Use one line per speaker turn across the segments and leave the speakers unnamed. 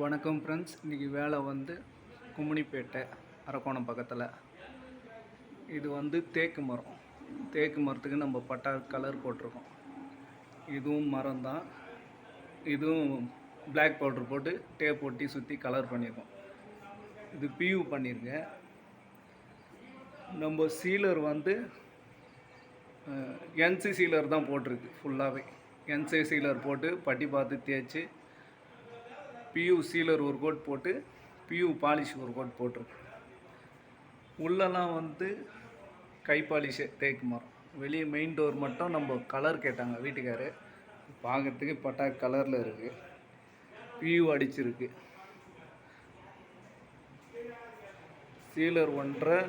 வணக்கம் ஃப்ரெண்ட்ஸ். இன்றைக்கி வேலை வந்து கும்மிணிப்பேட்டை அரக்கோணம் பக்கத்தில். இது வந்து தேக்கு மரம். தேக்கு மரத்துக்கு நம்ம பட்டா கலர் போட்டிருக்கோம். இதுவும் மரம் தான். இதுவும் பிளாக் பவுட்ரு போட்டு டேப் ஒட்டி சுற்றி கலர் பண்ணியிருக்கோம். இது பியூ பண்ணியிருக்கேன். நம்ம சீலர் வந்து என்சி சீலர் தான் போட்டிருக்கு. ஃபுல்லாகவே என்சி சீலர் போட்டு பட்டி பார்த்து தேய்ச்சி பியூ சீலர் ஒரு கோட் போட்டு பியூ பாலிஷ் ஒரு கோட் போட்டிருக்கு. உள்ளெல்லாம் வந்து கை பாலிஷு தேக்கு மரம். வெளியே மெயின் டோர் மட்டும் நம்ம கலர் கேட்டாங்க வீட்டுக்காரு. பார்க்கறதுக்கு பட்டா கலரில் இருக்குது. பியூ அடிச்சிருக்கு. சீலர் ஒன்றரை,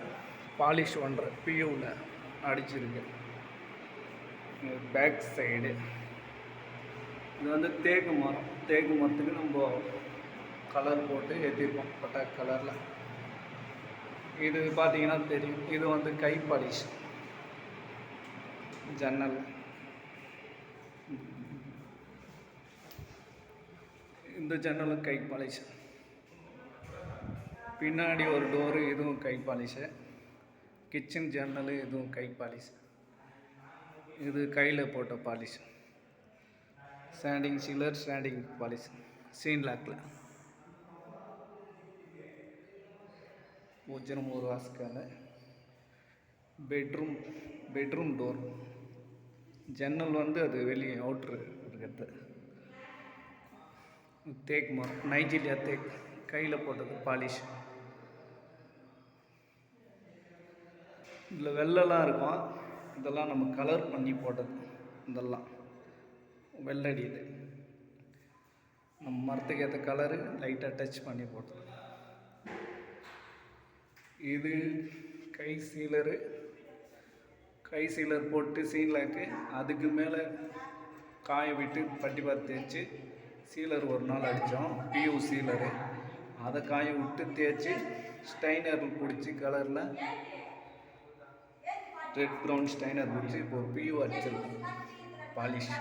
பாலிஷ் ஒன்றரை பியூவில் அடிச்சிருக்கு. பேக் சைடு இது வந்து தேக்கு மரம். தேக்கு மரத்துக்கு நம்ம கலர் போட்டு ஏற்றிருக்கோம் பட்டா கலரில். இது பார்த்தீங்கன்னா தெரியும். இது வந்து கை பாலிஷ் ஜன்னல். இந்த ஜன்னலும் கை பாலிஷ். பின்னாடி ஒரு டோரு, இதுவும் கை பாலிஷு. கிச்சன் ஜன்னல், இதுவும் கை பாலிஷ். இது கையில் போட்ட polish. Standing sealer, standing polish சீன் லாக்கில். பூஜ்ஜியம் ஒரு வாஸ்கால. Bedroom door. ஜன்னல் வந்து அது வெளியே அவுட்ரு இருக்கிறது. தேக்கு மரம், நைஜீரியா தேக்கு, கையில் போட்டது பாலிஷ். இதில் வெள்ளைலாம் இருக்கும். இதெல்லாம் நம்ம கலர் பண்ணி போட்டது. இதெல்லாம் வெள்ளடி. இது நம்ம மரத்துக்கு ஏற்ற கலரு லைட்டாக டச் பண்ணி போட்டது. இது கை சீலரு. கை சீலர் போட்டு சீலாக்கு அதுக்கு மேலே காய விட்டு பட்டி பார்த்து தேய்ச்சி சீலர் ஒரு நாள் அடித்தோம். பியூ சீலரு. அதை காய விட்டு தேய்ச்சி ஸ்டைனர் பிடிச்சி கலரில் ரெட் ப்ரௌன் ஸ்டைனர் பிடிச்சி இப்போ பியூ அடிச்சிருக்கோம் பாலிஷ்.